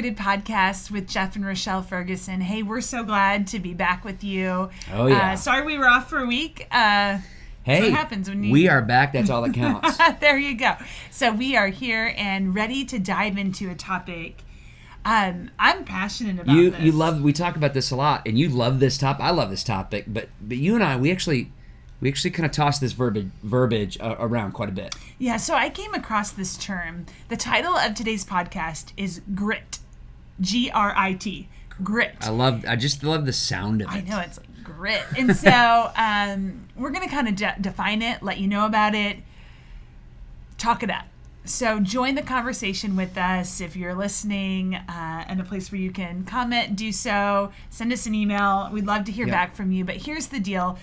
Cultivated podcast with Jeff and Rochelle Ferguson. Hey, we're so glad to be back with you. Oh, yeah. Sorry we were off for a week. Hey, what happens when we are back. That's all that counts. There you go. So we are here and ready to dive into a topic. I'm passionate about this. You love. We talk about this a lot, and you love this topic. I love this topic, but you and I, we actually kind of toss this verbiage around quite a bit. Yeah, so I came across this term. The title of today's podcast is grit. G-R-I-T. Grit. I just love the sound of it. I know, it's like grit. And so we're going to kind of define it, let you know about it, talk it up. So join the conversation with us. If you're listening and a place where you can comment, do so. Send us an email. We'd love to hear back from you. But here's the deal.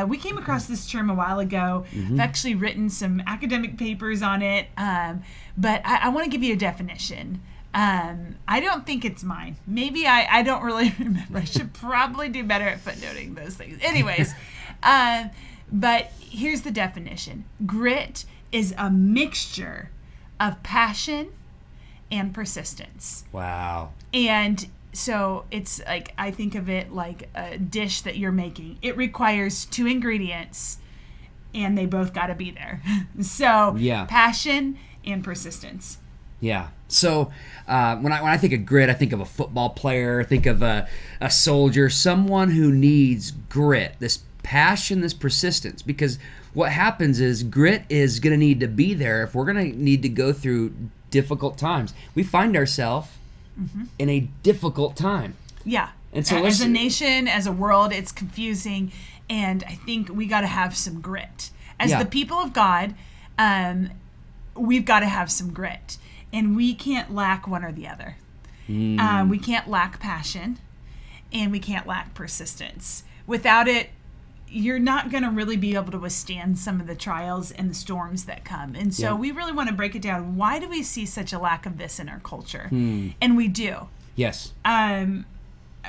We came across this term a while ago. I've actually written some academic papers on it. But I want to give you a definition. I don't think it's mine. Maybe I don't really remember. I should probably do better at footnoting those things. Anyways, but here's the definition. Grit is a mixture of passion and persistence. Wow. And so it's like, I think of it like a dish that you're making. It requires 2 ingredients, and they both got to be there. So passion and persistence. Yeah. So when I think of grit, I think of a football player, I think of a soldier, someone who needs grit, this passion, this persistence. Because what happens is grit is going to need to be there if we're going to need to go through difficult times. We find ourselves in a difficult time. Yeah. And so as a nation, as a world, it's confusing. And I think we got to have some grit. As the people of God, we've got to have some grit. And we can't lack one or the other. We can't lack passion, and we can't lack persistence. Without it, you're not going to really be able to withstand some of the trials and the storms that come. And so we really want to break it down. Why do we see such a lack of this in our culture? And we do. Yes.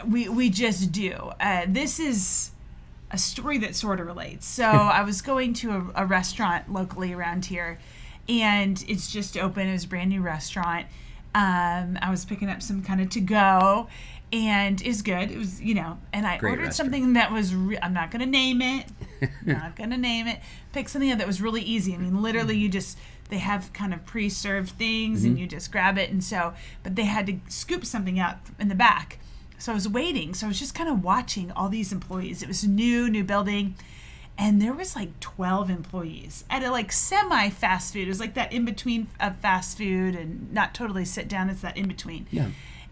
We just do. This is a story that sort of relates. So I was going to a restaurant locally around here, and it's just open. It was a brand new restaurant. I was picking up some kind of to-go, and it was good. It was, and I ordered something that was, I'm not going to name it. Pick something that was really easy. I mean, literally they have kind of pre-served things, and you just grab it. And so, but they had to scoop something out in the back. So I was waiting. So I was just kind of watching all these employees. It was a new building. And there was like 12 employees at a like semi-fast food. It was like that in-between of fast food and not totally sit down. It's that in-between. Yeah.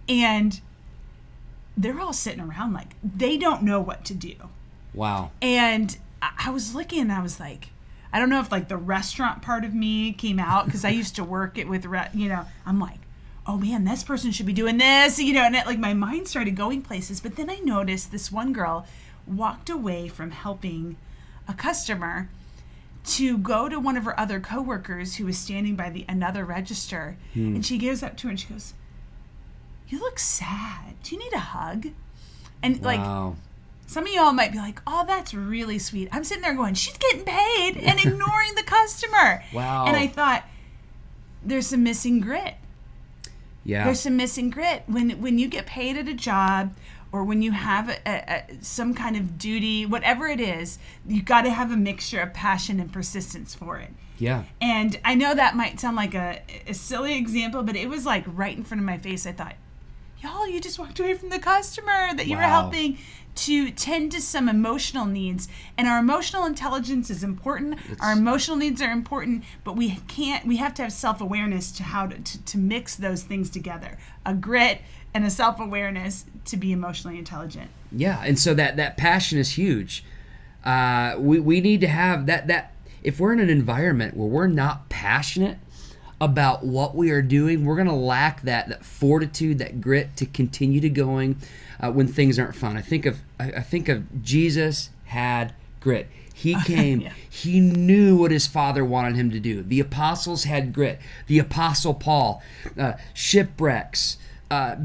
And they're all sitting around like they don't know what to do. Wow. And I was looking and I was like, I don't know if like the restaurant part of me came out because I used to work it with, I'm like, oh man, this person should be doing this, and it, like my mind started going places. But then I noticed this one girl walked away from helping a customer to go to one of her other coworkers who was standing by another register, and she goes up to her and she goes, "You look sad. Do you need a hug?" And like, some of y'all might be like, "Oh, that's really sweet." I'm sitting there going, "She's getting paid," and ignoring the customer. Wow. And I thought, there's some missing grit. Yeah. There's some missing grit when you get paid at a job, or when you have some kind of duty, whatever it is, you got to have a mixture of passion and persistence for it. Yeah. And I know that might sound like a silly example, but it was like right in front of my face. I thought, y'all, you just walked away from the customer that you were helping to tend to some emotional needs. And our emotional intelligence is important. Our emotional needs are important, but we have to have self-awareness to how to mix those things together. A grit and a self-awareness to be emotionally intelligent. Yeah, and so that passion is huge. We need to have that. If we're in an environment where we're not passionate about what we are doing, we're going to lack that fortitude, that grit to continue to going when things aren't fun. I think of Jesus had grit. He came. He knew what his Father wanted him to do. The apostles had grit. The Apostle Paul, shipwrecks,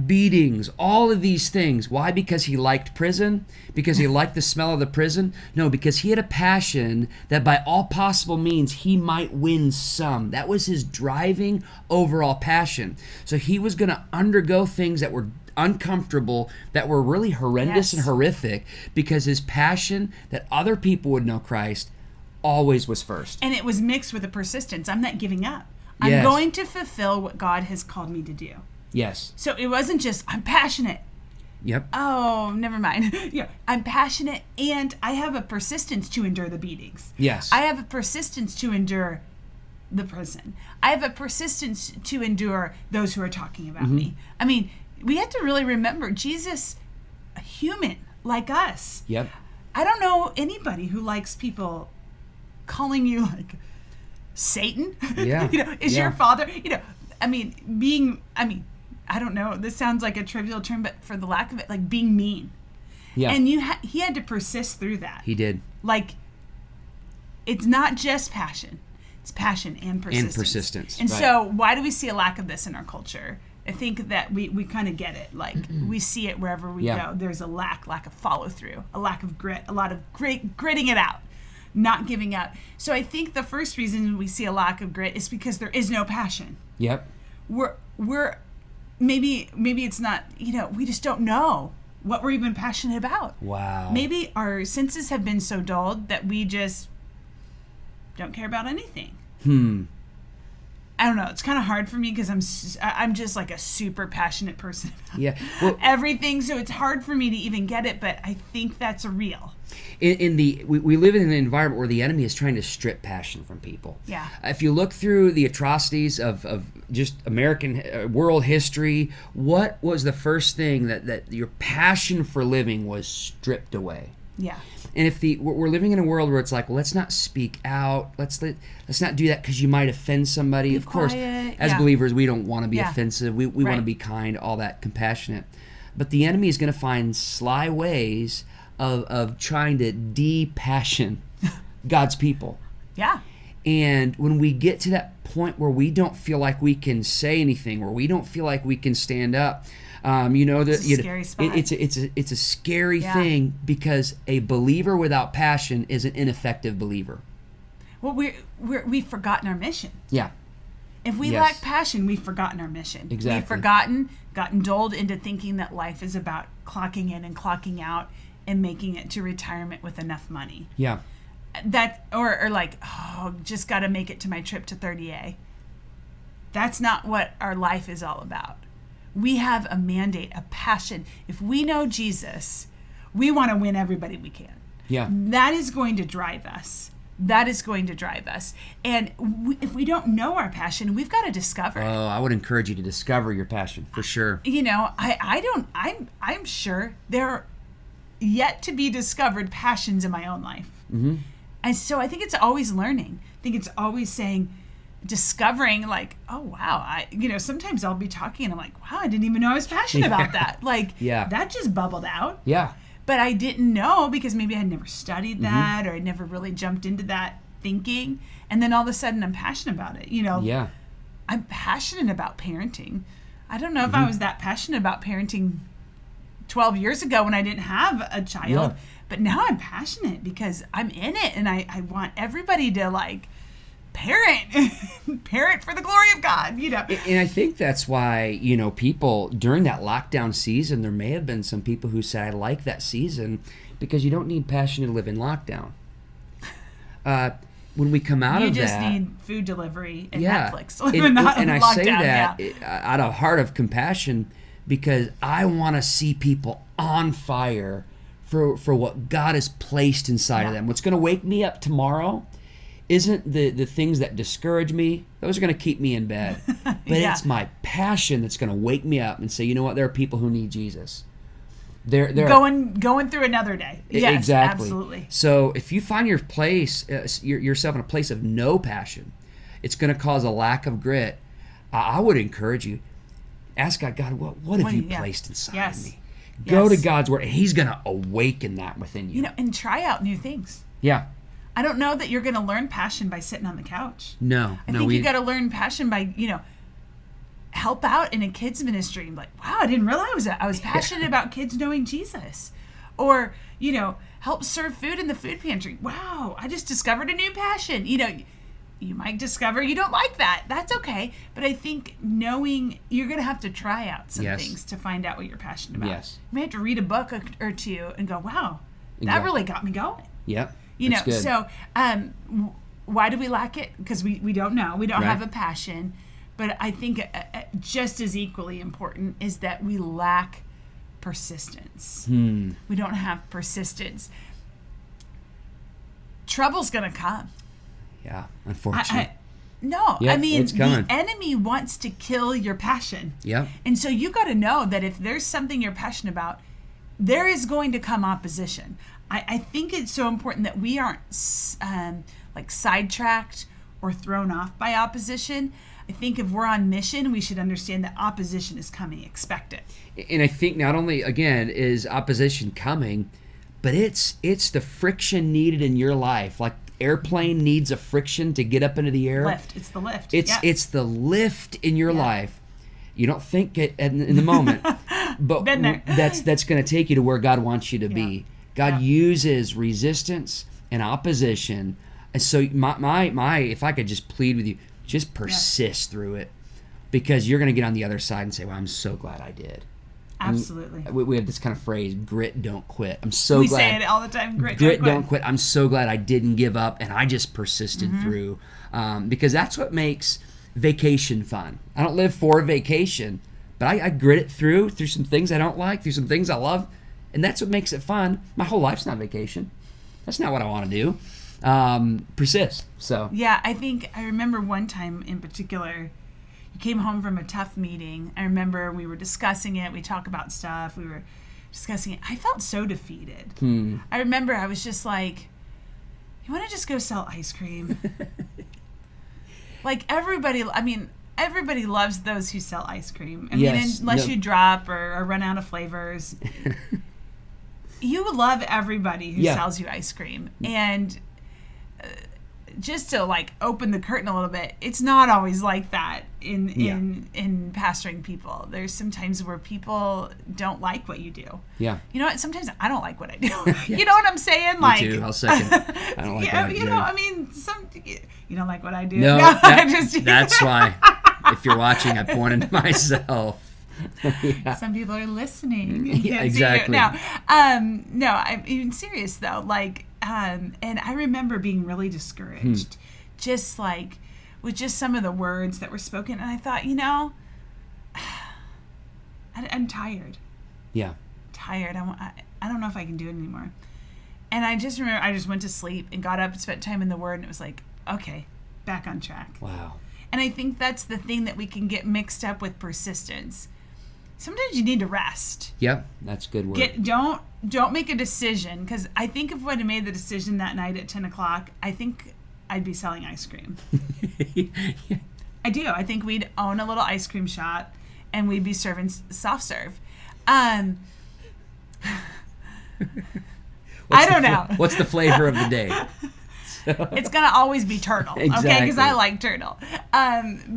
beatings, all of these things. Why? Because he liked prison? Because he liked the smell of the prison? No, because he had a passion that by all possible means he might win some. That was his driving overall passion. So he was going to undergo things that were uncomfortable, that were really horrendous and horrific, because his passion that other people would know Christ always was first. And it was mixed with a persistence. I'm not giving up. I'm Yes. going to fulfill what God has called me to do. Yes. So it wasn't just, I'm passionate. Yep. Oh, never mind. I'm passionate, and I have a persistence to endure the beatings. Yes. I have a persistence to endure the prison. I have a persistence to endure those who are talking about me. I mean, we have to really remember Jesus, a human like us. Yep. I don't know anybody who likes people calling you like Satan. Yeah. Is your father, I don't know, this sounds like a trivial term, but for the lack of it, like being mean. Yeah. And he had to persist through that. He did. Like, it's not just passion. It's passion and persistence. And right. so why do we see a lack of this in our culture? I think that we kind of get it. Like, we see it wherever we go. There's a lack of follow through, a lack of grit, a lot of gritting it out, not giving up. So I think the first reason we see a lack of grit is because there is no passion. Yep. We're maybe it's not, we just don't know what we're even passionate about. Wow. Maybe our senses have been so dulled that we just don't care about anything. I don't know. It's kind of hard for me because I'm just like a super passionate person about everything. So it's hard for me to even get it, but I think that's real. We live in an environment where the enemy is trying to strip passion from people. Yeah. If you look through the atrocities of just American world history, what was the first thing that your passion for living was stripped away? Yeah. And if we're living in a world where it's like, well, let's not speak out, let's not do that because you might offend somebody. Of course, as believers, we don't want to be offensive. We want to be kind, all that, compassionate. But the enemy is going to find sly ways of trying to de-passion God's people. Yeah. And when we get to that point where we don't feel like we can say anything, where we don't feel like we can stand up, it's a scary spot. It's a scary thing, because a believer without passion is an ineffective believer. Well, we've forgotten our mission. Yeah. If we lack passion, we've forgotten our mission. Exactly. We've gotten dulled into thinking that life is about clocking in and clocking out and making it to retirement with enough money. Yeah. That or like, just got to make it to my trip to 30A. That's not what our life is all about. We have a mandate, a passion. If we know Jesus, we want to win everybody we can. Yeah. That is going to drive us. And if we don't know our passion, we've got to discover it. Oh, I would encourage you to discover your passion, for sure. I'm sure there are yet to be discovered passions in my own life. Mm-hmm. And so I think it's always learning. I think it's always discovering, like, oh wow, sometimes I'll be talking and I'm like, wow, I didn't even know I was passionate about that. Like, that just bubbled out. Yeah. But I didn't know because maybe I had never studied that, or I never really jumped into that thinking. And then all of a sudden I'm passionate about it. Yeah. I'm passionate about parenting. I don't know if I was that passionate about parenting 12 years ago when I didn't have a child, but now I'm passionate because I'm in it, and I want everybody to parent for the glory of God, And I think that's why, people during that lockdown season, there may have been some people who said, I like that season because you don't need passion to live in lockdown. When we come out of that, you just need food delivery and Netflix. And I say that out of heart of compassion, because I want to see people on fire for what God has placed inside of them. What's going to wake me up tomorrow isn't the things that discourage me. Those are going to keep me in bed. But it's my passion that's going to wake me up and say, you know what? There are people who need Jesus. They're going through another day. Yes, exactly. Absolutely. So if you find yourself in a place of no passion, it's going to cause a lack of grit. I would encourage you, ask God, what have you placed inside of me? Go to God's word, and He's going to awaken that within you. And try out new things. Yeah. I don't know that you're going to learn passion by sitting on the couch. No. I think you got to learn passion by, help out in a kids ministry. Like, wow, I didn't realize I was passionate about kids knowing Jesus. Or, help serve food in the food pantry. Wow, I just discovered a new passion. You might discover you don't like that. That's okay. But I think knowing you're going to have to try out some things to find out what you're passionate about. Yes. You may have to read a book or two and go, wow, that really got me going. Yep. So why do we lack it? Because we don't know. We don't have a passion. But I think just as equally important is that we lack persistence. We don't have persistence. Trouble's going to come. Yeah, unfortunately. The enemy wants to kill your passion. Yeah. And so you got to know that if there's something you're passionate about, there is going to come opposition. I think it's so important that we aren't sidetracked or thrown off by opposition. I think if we're on mission, we should understand that opposition is coming. Expect it. And I think not only, again, is opposition coming, but it's the friction needed in your life. Like airplane needs a friction to get up into the air. Lift. It's the lift. It's the lift in your life. You don't think it in the moment, but that's going to take you to where God wants you to be. God uses resistance and opposition. And so my if I could just plead with you, just persist through it, because you're going to get on the other side and say, well, I'm so glad I did. Absolutely. We have this kind of phrase, grit, don't quit. I'm so glad. We say it all the time, grit, don't quit. I'm so glad I didn't give up and I just persisted through, because that's what makes vacation fun. I don't live for vacation, but I grit it through some things I don't like, through some things I love, and that's what makes it fun. My whole life's not vacation. That's not what I want to do. Persist. So yeah, I remember one time in particular, you came home from a tough meeting. I remember we were discussing it. We talk about stuff. We were discussing it. I felt so defeated. I remember I was just like, you want to just go sell ice cream? Like everybody loves those who sell ice cream. Unless you drop or run out of flavors. You love everybody who sells you ice cream. And just to open the curtain a little bit, it's not always like that in pastoring people. There's some times where people don't like what you do. Yeah. You know what? Sometimes I don't like what I do. You know what I'm saying? Me too. I'll second. I don't like what I do. You don't like what I do. No, that's why. If you're watching, I pointed to myself. Some people are listening. Yeah, exactly. No, I'm even serious though. And I remember being really discouraged, just with just some of the words that were spoken. And I thought, I'm tired. Yeah. Tired. I don't know if I can do it anymore. And I just remember I just went to sleep and got up and spent time in the Word, and it was like, okay, back on track. Wow. And I think that's the thing that we can get mixed up with persistence. Sometimes you need to rest. Yep, that's a good word. Don't make a decision, because I think if I would have made the decision that night at 10 o'clock, I think I'd be selling ice cream. Yeah. I do. I think we'd own a little ice cream shop, and we'd be serving soft serve. I don't know. What's the flavor of the day? It's going to always be turtle, exactly. Okay? Because I like turtle. And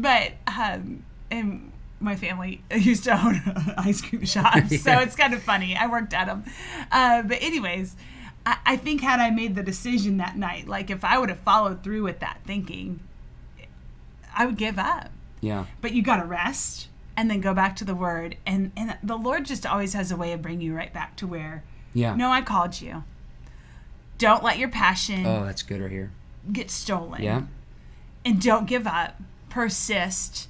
my family used to own ice cream shops, so it's kind of funny. I worked at them. But anyways, I think had I made the decision that night, if I would have followed through with that thinking, I would give up. Yeah. But you got to rest and then go back to the Word. And the Lord just always has a way of bringing you right back to where, no, I called you. Don't let your passion that's good right here. Get stolen. Yeah. And don't give up. Persist.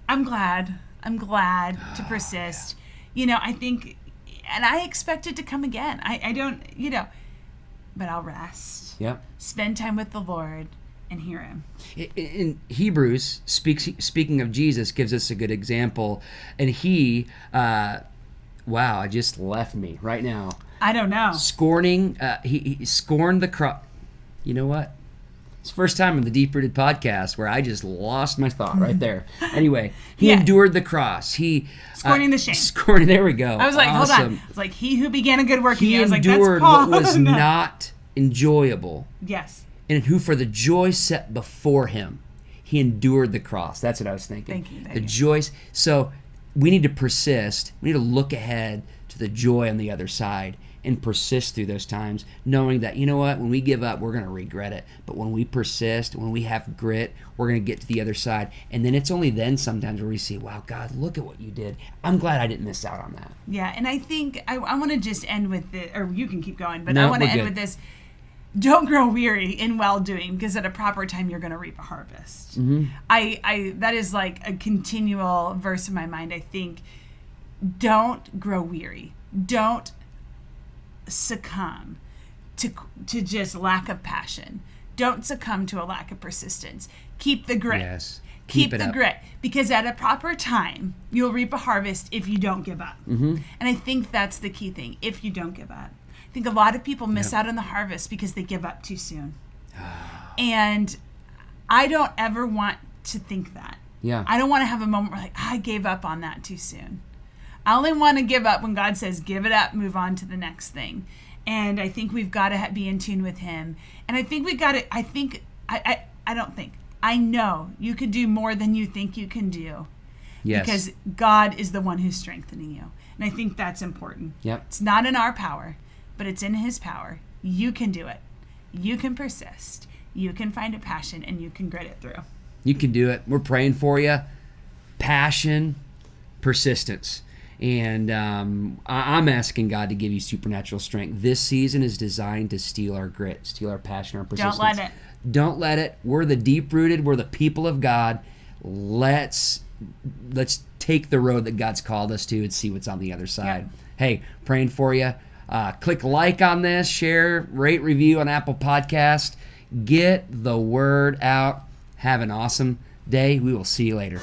I'm glad to persist. Yeah. I think, and I expect it to come again. I don't, but I'll rest. Yep. Spend time with the Lord and hear Him. In Hebrews, speaking of Jesus, gives us a good example. And he, it just left me right now. I don't know. Scorning, he scorned the cross. You know what? It's the first time in the Deep Rooted podcast where I just lost my thought right there. Anyway, he endured the cross. He scorning the shame. There we go. I was like, awesome. Hold on. It's like he who began a good work in you. I was like, that's Paul. He endured what was not enjoyable. Yes. And who for the joy set before him, He endured the cross. That's what I was thinking. Thank you. The joy. So we need to persist. We need to look ahead to the joy on the other side and persist through those times, knowing that, you know what, when we give up, we're going to regret it. But when we persist, when we have grit, we're going to get to the other side. And then it's only then sometimes where we see, wow, God, look at what you did. I'm glad I didn't miss out on that. Yeah, and I think I want to just end with this, or you can keep going, but No, I want to we're end good. with this. Don't grow weary in well-doing, because at a proper time you're going to reap a harvest. I that is like a continual verse in my mind. I think, don't grow weary. Don't succumb to just lack of passion. Don't succumb to a lack of persistence. Keep the grit. Yes. Keep it the up. grit, because at a proper time you'll reap a harvest if you don't give up. And I think that's the key thing. If you don't give up, I think a lot of people miss out on the harvest because they give up too soon. And I don't ever want to think that. Yeah. I don't want to have a moment where, like, I gave up on that too soon. I only want to give up when God says, give it up, move on to the next thing. And I think we've got to be in tune with him. And I think we got to, I know you could do more than you think you can do. Yes. Because God is the one who's strengthening you. And I think that's important. Yep. It's not in our power, but it's in his power. You can do it. You can persist. You can find a passion, and you can grit it through. You can do it. We're praying for you. Passion, persistence. And I'm asking God to give you supernatural strength. This season is designed to steal our grit, steal our passion, our persistence. Don't let it. Don't let it. We're the deep-rooted. We're the people of God. Let's take the road that God's called us to and see what's on the other side. Yeah. Hey, praying for you. Click like on this, share, rate, review on Apple Podcast. Get the word out. Have an awesome day. We will see you later.